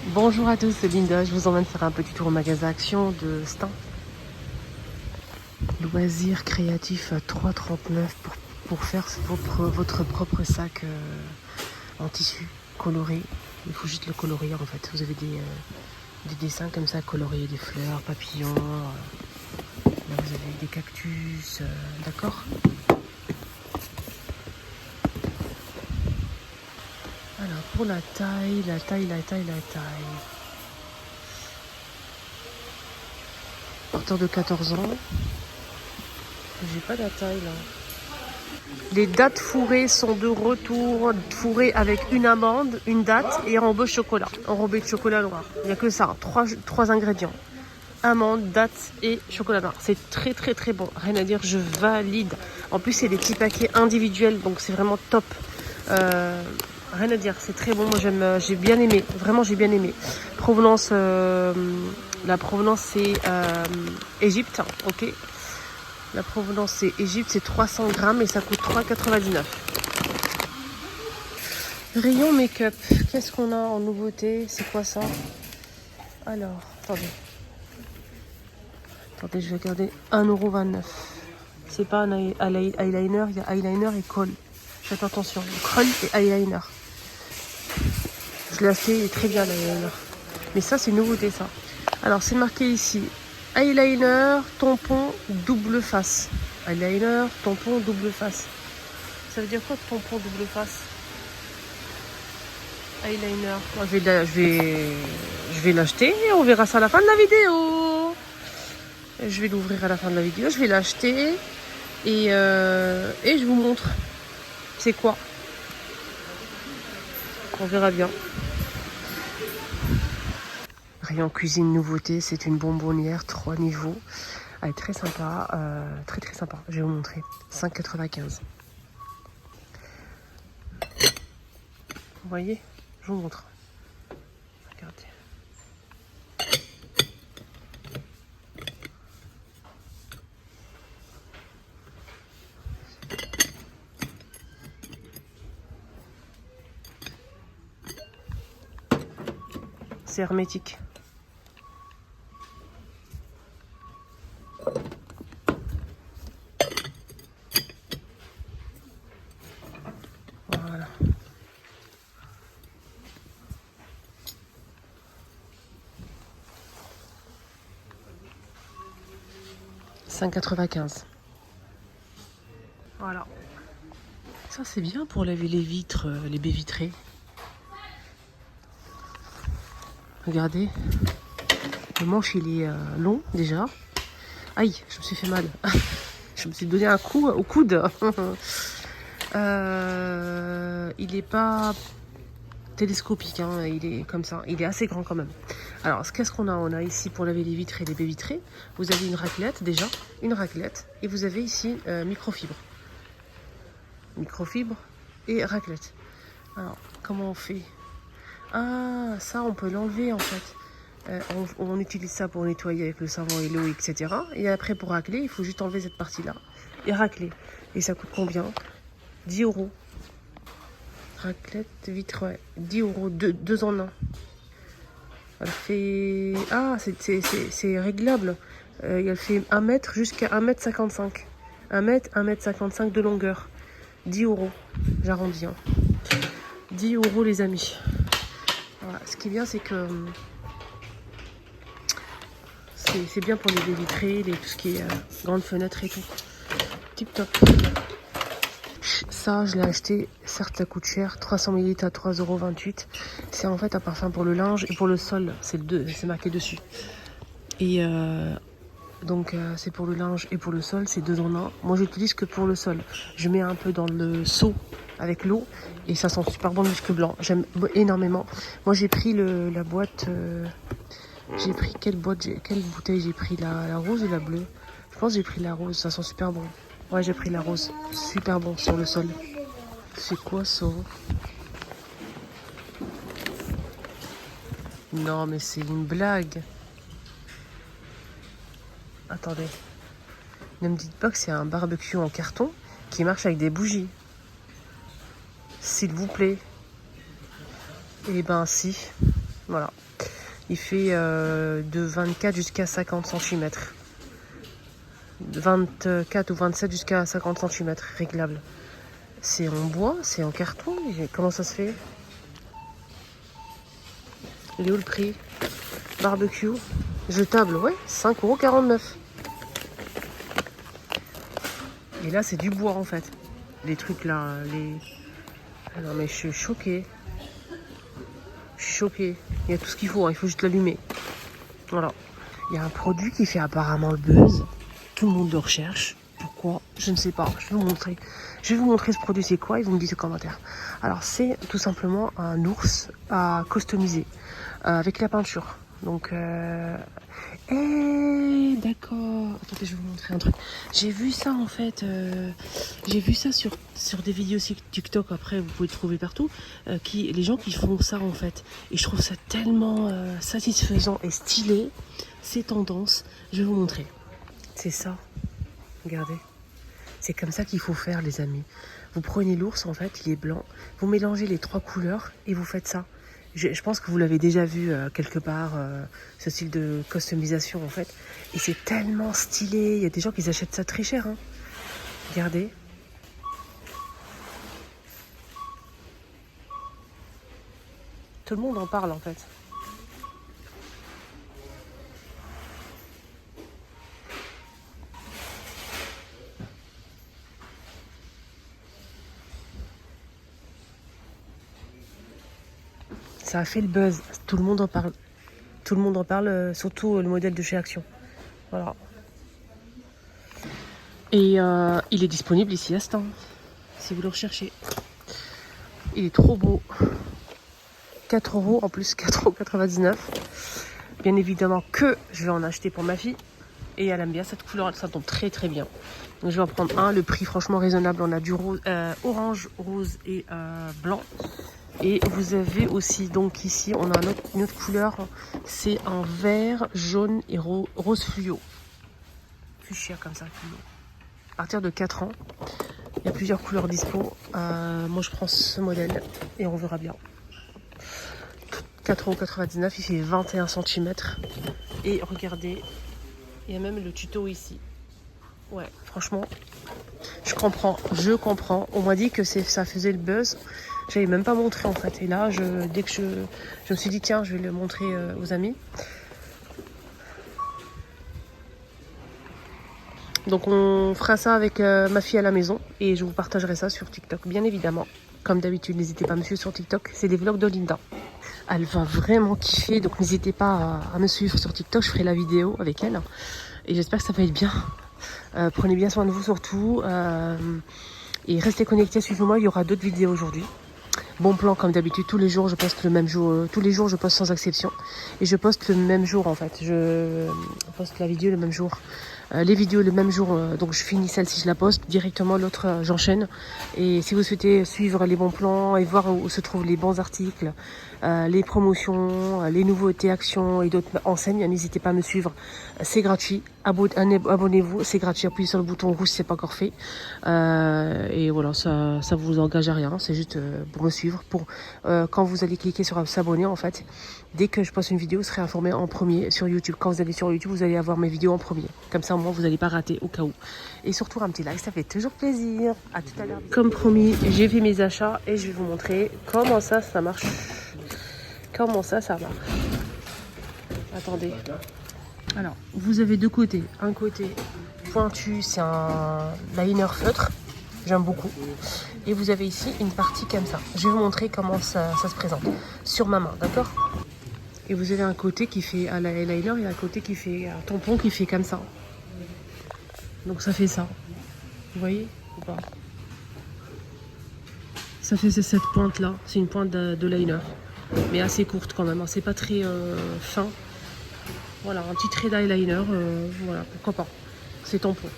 Bonjour à tous, c'est Linda. Je vous emmène faire un petit tour au magasin Action de Stein. Loisirs créatifs à 3,39 pour faire votre propre sac en tissu coloré. Il faut juste le colorier en fait. Vous avez des dessins comme ça coloriés, des fleurs, papillons. Là vous avez des cactus, d'accord. Alors pour la taille. À partir de 14 ans. J'ai pas la taille là. Les dattes fourrées sont de retour, fourrées avec une amande, une date et enrobée chocolat, enrobée de chocolat noir. Il n'y a que ça, trois ingrédients. Amande, date et chocolat noir. C'est très très très bon, rien à dire, je valide. En plus c'est des petits paquets individuels, donc c'est vraiment top. Rien à dire, c'est très bon, moi j'aime, j'ai bien aimé, vraiment j'ai bien aimé. Provenance, la provenance c'est Égypte, ok. La provenance c'est Égypte, c'est 300 grammes et ça coûte 3,99. Rayon make-up, qu'est-ce qu'on a en nouveauté? C'est quoi ça? Alors, attendez, je vais regarder. 1,29 €. C'est pas un eyeliner, il y a eyeliner et colle. Faites attention, colle et eyeliner. Je l'ai acheté, il est très bien l'eyeliner. Mais ça, c'est une nouveauté ça. Alors, c'est marqué ici. Eyeliner, tampon, double face. Eyeliner, tampon, double face. Ça veut dire quoi tampon, double face? Eyeliner. Moi, je vais l'acheter et on verra ça à la fin de la vidéo. Je vais l'ouvrir à la fin de la vidéo. Je vais l'acheter et je vous montre c'est quoi. On verra bien. Rayon cuisine nouveauté, c'est une bonbonnière 3 niveaux. Elle est très sympa, très très sympa. Je vais vous montrer. 5,95. Vous voyez? Je vous montre. Regardez. C'est hermétique. Voilà. $5,95. Voilà. Ça c'est bien pour laver les vitres, les baies vitrées. Regardez. Le manche il est long déjà. Aïe, je me suis fait mal. Je me suis donné un coup au coude. Il est pas télescopique, hein, il est comme ça. Il est assez grand quand même. Alors, qu'est-ce qu'on a? On a ici pour laver les vitres et les baies vitrées. Vous avez une raclette déjà, une raclette. Et vous avez ici microfibre. Microfibre et raclette. Alors, comment on fait? Ah, ça on peut l'enlever en fait. On utilise ça pour nettoyer avec le savon et l'eau, etc. Et après pour racler, il faut juste enlever cette partie-là et racler. Et ça coûte combien? 10 €. Raclette, vitre, ouais. 10 €, deux en un. Elle fait... Ah, c'est réglable. Elle fait 1 mètre jusqu'à 1,55 m. 1,55 m de longueur. 10 €. J'arrondis. Hein. 10 € les amis. Voilà. Ce qui est bien, c'est que... C'est bien pour les baies vitrées, tout ce qui est grande fenêtre et tout. Tip top. Ça, je l'ai acheté. Certes, ça coûte cher. 300 ml à 3,28 €. C'est en fait un parfum pour le linge et pour le sol. C'est marqué dessus. Et donc, c'est pour le linge et pour le sol. C'est 2 en 1. Moi, j'utilise que pour le sol. Je mets un peu dans le seau avec l'eau. Et ça sent super bon le musc blanc. J'aime énormément. Moi, j'ai pris la boîte... J'ai pris quelle bouteille j'ai pris? La rose ou la bleue? Je pense que j'ai pris la rose, ça sent super bon. Ouais, j'ai pris la rose, super bon sur le sol. C'est quoi ça? Non mais c'est une blague. Attendez. Ne me dites pas que c'est un barbecue en carton qui marche avec des bougies. S'il vous plaît. Eh ben si. Voilà. Il fait de 24 jusqu'à 50 cm. 24 ou 27 jusqu'à 50 cm, réglable. C'est en bois, c'est en carton. Comment ça se fait? Il est où le prix? Barbecue. Jetable, ouais, 5,49 €. Et là, c'est du bois en fait. Les trucs là, les... Ah non mais je suis choquée. Je suis choquée. Il y a tout ce qu'il faut, hein. Il faut juste l'allumer. Voilà. Il y a un produit qui fait apparemment le buzz. Tout le monde le recherche. Pourquoi? Je ne sais pas. Je vais vous montrer. Je vais vous montrer ce produit c'est quoi et vous me dites en commentaire. Alors c'est tout simplement un ours à customiser avec la peinture. Donc d'accord. Attendez, je vais vous montrer un truc. J'ai vu ça en fait. J'ai vu ça sur des vidéos TikTok. Après, vous pouvez le trouver partout. Les gens qui font ça en fait. Et je trouve ça tellement satisfaisant et stylé. C'est tendance. Je vais vous montrer. C'est ça. Regardez. C'est comme ça qu'il faut faire, les amis. Vous prenez l'ours en fait. Il est blanc. Vous mélangez les 3 couleurs et vous faites ça. Je pense que vous l'avez déjà vu quelque part, ce style de customisation en fait. Et c'est tellement stylé. Il y a des gens qui achètent ça très cher. Hein. Regardez. Tout le monde en parle en fait. Ça a fait le buzz. Tout le monde en parle. Tout le monde en parle, surtout le modèle de chez Action. Voilà. Et il est disponible ici à Stan, si vous le recherchez. Il est trop beau. 4 € en plus, 4,99 €. Bien évidemment que je vais en acheter pour ma fille. Et elle aime bien cette couleur, ça tombe très très bien. Donc je vais en prendre un. Le prix franchement raisonnable. On a du rose, orange, rose et blanc. Et vous avez aussi, donc ici, on a une autre couleur. C'est un vert, jaune et rose fluo. Fuchsia comme ça, fluo. À partir de 4 ans, il y a plusieurs couleurs dispo. Moi, je prends ce modèle et on verra bien. 4,99 €, il fait 21 cm. Et regardez, il y a même le tuto ici. Ouais, franchement, je comprends. On m'a dit que ça faisait le buzz. J'avais même pas montré en fait. Et là, dès que je me suis dit, tiens, je vais le montrer aux amis. Donc on fera ça avec ma fille à la maison. Et je vous partagerai ça sur TikTok, bien évidemment. Comme d'habitude, n'hésitez pas à me suivre sur TikTok. C'est des vlogs de Linda. Elle va vraiment kiffer. Donc n'hésitez pas à me suivre sur TikTok. Je ferai la vidéo avec elle. Et j'espère que ça va être bien. Prenez bien soin de vous surtout. Et restez connectés, suivez-moi. Il y aura d'autres vidéos aujourd'hui. Bon plan comme d'habitude, tous les jours je poste le même jour, tous les jours je poste sans exception et je poste le même jour en fait, je poste la vidéo le même jour, les vidéos le même jour, donc je finis celle-ci, je la poste directement, l'autre j'enchaîne. Et si vous souhaitez suivre les bons plans et voir où se trouvent les bons articles, les promotions, les nouveautés, actions et d'autres enseignes, n'hésitez pas à me suivre, c'est gratuit. Abonnez-vous, c'est gratuit, appuyez sur le bouton rouge si c'est pas encore fait. Et voilà, ça vous engage à rien, c'est juste pour me suivre, pour quand vous allez cliquer sur s'abonner en fait, dès que je poste une vidéo, vous serez informé en premier sur YouTube. Quand vous allez sur YouTube, vous allez avoir mes vidéos en premier. Comme ça, au moins, vous n'allez pas rater au cas où. Et surtout, un petit like, ça fait toujours plaisir. À tout à l'heure. Comme promis, j'ai fait mes achats et je vais vous montrer comment ça marche. Comment ça marche. Attendez. Alors, vous avez deux côtés. Un côté pointu, c'est un liner feutre. J'aime beaucoup. Et vous avez ici une partie comme ça. Je vais vous montrer comment ça se présente sur ma main, d'accord? Et vous avez un côté qui fait à l'eyeliner et un côté qui fait un tampon qui fait comme ça. Donc ça fait ça. Vous voyez ou pas? Ça fait cette pointe là. C'est une pointe de liner. Mais assez courte quand même. Hein. C'est pas très fin. Voilà, un petit trait d'eyeliner. Voilà, pourquoi pas. C'est tampon.